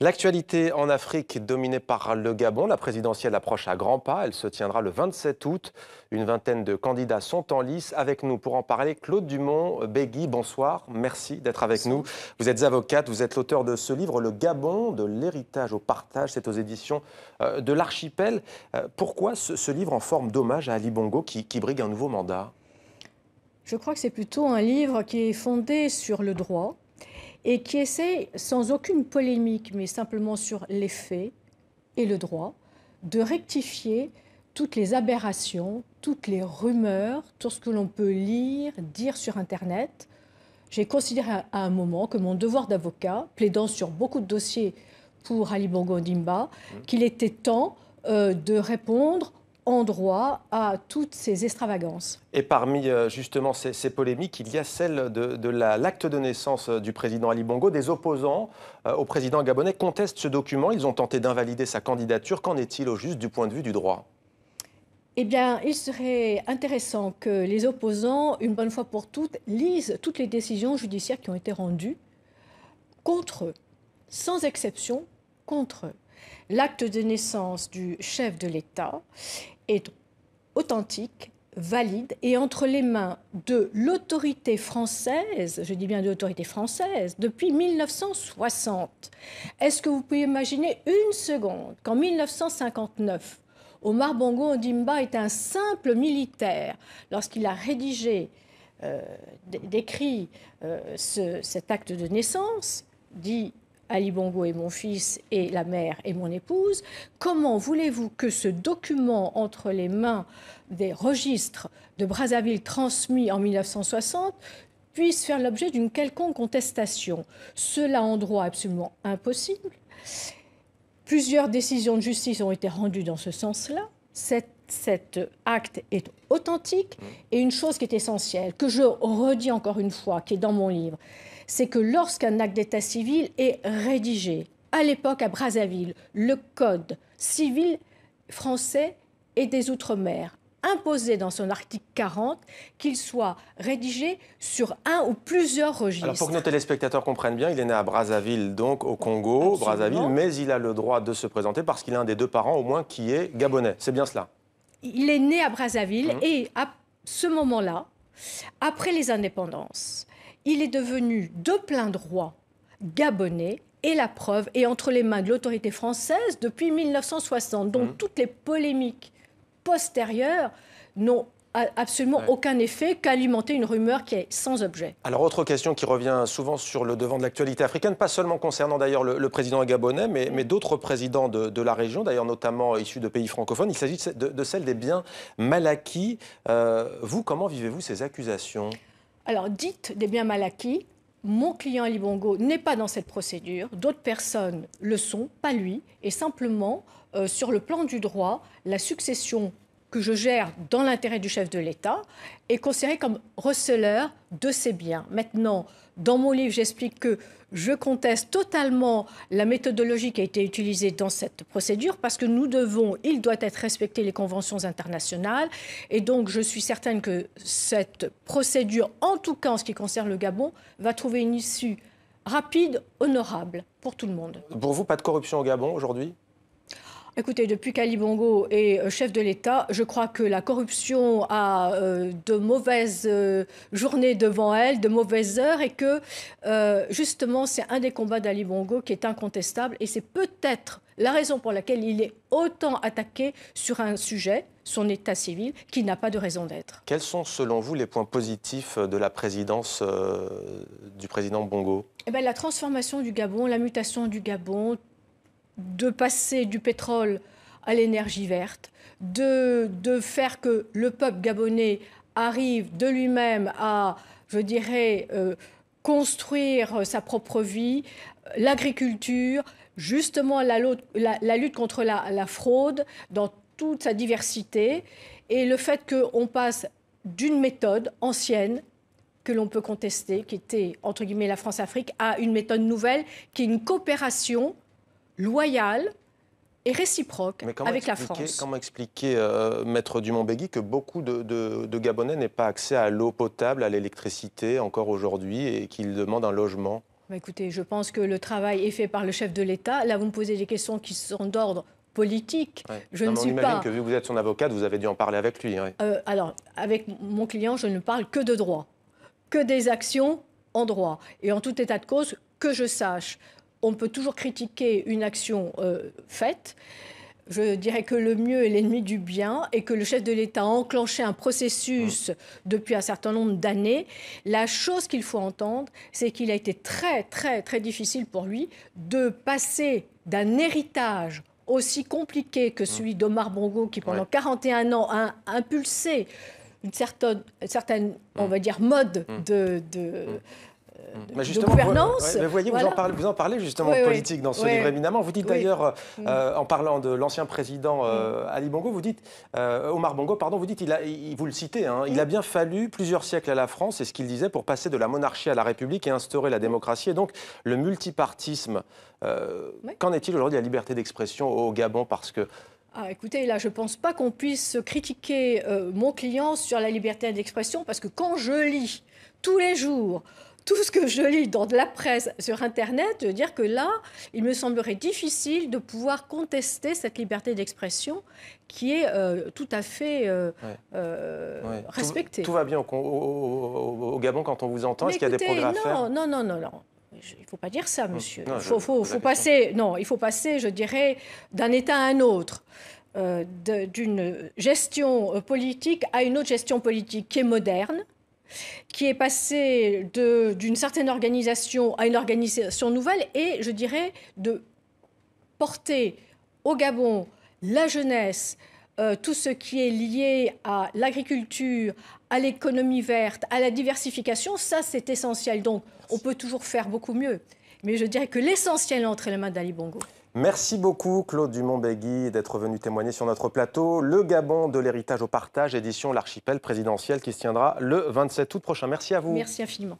L'actualité en Afrique dominée par le Gabon, la présidentielle approche à grands pas. Elle se tiendra le 27 août. Une vingtaine de candidats sont en lice. Avec nous pour en parler, Claude Dumont-Begui, bonsoir. Merci d'être avec nous. Vous êtes avocate, vous êtes l'auteur de ce livre, Le Gabon, de l'héritage au partage. C'est aux éditions de l'Archipel. Pourquoi ce livre en forme d'hommage à Ali Bongo qui brigue un nouveau mandat? Je crois que c'est plutôt un livre qui est fondé sur le droit et qui essaie, sans aucune polémique, mais simplement sur les faits et le droit, de rectifier toutes les aberrations, toutes les rumeurs, tout ce que l'on peut lire, dire sur Internet. J'ai considéré à un moment que mon devoir d'avocat, plaidant sur beaucoup de dossiers pour Ali Bongo Ondimba, qu'il était temps de répondre en droit à toutes ces extravagances. Et parmi justement ces polémiques, il y a celle de l'acte de naissance du président Ali Bongo. Des opposants au président gabonais contestent ce document. Ils ont tenté d'invalider sa candidature. Qu'en est-il au juste du point de vue du droit? Eh bien, il serait intéressant que les opposants, une bonne fois pour toutes, lisent toutes les décisions judiciaires qui ont été rendues contre eux, sans exception, contre eux. L'acte de naissance du chef de l'État est authentique, valide et entre les mains de l'autorité française, je dis bien de l'autorité française, depuis 1960. Est-ce que vous pouvez imaginer une seconde qu'en 1959, Omar Bongo Ondimba était un simple militaire lorsqu'il a rédigé, décrit cet acte de naissance, dit Ali Bongo est mon fils et la mère est mon épouse. Comment voulez-vous que ce document entre les mains des registres de Brazzaville transmis en 1960 puisse faire l'objet d'une quelconque contestation? Cela en droit absolument impossible. Plusieurs décisions de justice ont été rendues dans ce sens-là. Cet acte est authentique et une chose qui est essentielle, que je redis encore une fois, qui est dans mon livre, c'est que lorsqu'un acte d'état civil est rédigé, à l'époque à Brazzaville, le code civil français et des Outre-mer imposait dans son article 40 qu'il soit rédigé sur un ou plusieurs registres. Alors pour que nos téléspectateurs comprennent bien, il est né à Brazzaville, donc au Congo, Brazzaville, mais il a le droit de se présenter parce qu'il a un des deux parents au moins qui est gabonais. C'est bien cela? Il est né à Brazzaville et à ce moment-là, après les indépendances, il est devenu de plein droit gabonais et la preuve est entre les mains de l'autorité française depuis 1960. Donc toutes les polémiques postérieures n'ont absolument aucun effet qu'alimenter une rumeur qui est sans objet. Alors autre question qui revient souvent sur le devant de l'actualité africaine, pas seulement concernant d'ailleurs le président gabonais, mais d'autres présidents de la région, d'ailleurs notamment issus de pays francophones. Il s'agit de celle des biens mal acquis. Vous, comment vivez-vous ces accusations? Alors, dites des biens mal acquis, mon client Ali Bongo n'est pas dans cette procédure, d'autres personnes le sont, pas lui, et simplement, sur le plan du droit, la succession que je gère dans l'intérêt du chef de l'État est considérée comme receleur de ses biens. Maintenant, dans mon livre, j'explique que je conteste totalement la méthodologie qui a été utilisée dans cette procédure parce que il doit être respecté les conventions internationales. Et donc, je suis certaine que cette procédure, en tout cas en ce qui concerne le Gabon, va trouver une issue rapide, honorable pour tout le monde. Pour vous, pas de corruption au Gabon aujourd'hui? Écoutez, depuis qu'Ali Bongo est chef de l'État, je crois que la corruption a de mauvaises journées devant elle, de mauvaises heures, et que justement, c'est un des combats d'Ali Bongo qui est incontestable. Et c'est peut-être la raison pour laquelle il est autant attaqué sur un sujet, son état civil, qui n'a pas de raison d'être. Quels sont, selon vous, les points positifs de la présidence du président Bongo? Eh bien, la transformation du Gabon, la mutation du Gabon, de passer du pétrole à l'énergie verte, de faire que le peuple gabonais arrive de lui-même à, je dirais, construire sa propre vie, l'agriculture, justement la lutte contre la fraude dans toute sa diversité, et le fait qu'on passe d'une méthode ancienne que l'on peut contester, qui était, entre guillemets, la France-Afrique, à une méthode nouvelle, qui est une coopération loyale et réciproque avec la France. Comment expliquer, Maître Dumont-Begui, que beaucoup de Gabonais n'aient pas accès à l'eau potable, à l'électricité encore aujourd'hui et qu'ils demandent un logement? Écoutez, je pense que le travail est fait par le chef de l'État. Là, vous me posez des questions qui sont d'ordre politique. Ouais. Je non, ne on suis imagine pas... que vu que vous êtes son avocate, vous avez dû en parler avec lui. Ouais. Alors, avec mon client, je ne parle que de droit, que des actions en droit. Et en tout état de cause, que je sache, on peut toujours critiquer une action faite. Je dirais que le mieux est l'ennemi du bien et que le chef de l'État a enclenché un processus depuis un certain nombre d'années. La chose qu'il faut entendre, c'est qu'il a été très, très, très difficile pour lui de passer d'un héritage aussi compliqué que celui d'Omar Bongo, qui pendant 41 ans a impulsé une certaine on va dire, mode de gouvernance. Vous voyez, voilà. vous en parlez justement de politique dans ce livre éminemment. Vous dites d'ailleurs, en parlant de l'ancien président Ali Bongo, vous dites, Omar Bongo, pardon, vous dites, vous le citez, hein, il a bien fallu plusieurs siècles à la France, c'est ce qu'il disait, pour passer de la monarchie à la République et instaurer la démocratie et donc le multipartisme. Qu'en est-il aujourd'hui de la liberté d'expression au Gabon? Parce que écoutez, là, je ne pense pas qu'on puisse critiquer mon client sur la liberté d'expression, parce que quand je lis tous les jours tout ce que je lis dans de la presse sur Internet, je veux dire que là, il me semblerait difficile de pouvoir contester cette liberté d'expression qui est tout à fait respectée. Tout va bien au Gabon quand on vous entend? Est-ce qu'il y a des progrès à faire? Non. Il ne faut pas dire ça, monsieur. Il faut passer, je dirais, d'un État à un autre, d'une gestion politique à une autre gestion politique qui est moderne, qui est passée d'une certaine organisation à une organisation nouvelle et, je dirais, de porter au Gabon la jeunesse, tout ce qui est lié à l'agriculture, à l'économie verte, à la diversification, ça c'est essentiel. Donc on peut toujours faire beaucoup mieux. Mais je dirais que l'essentiel est entre les mains d'Ali Bongo. Merci beaucoup Claude Dumont-Beguy d'être venu témoigner sur notre plateau. Le Gabon de l'héritage au partage, édition L'Archipel présidentiel qui se tiendra le 27 août prochain. Merci à vous. Merci infiniment.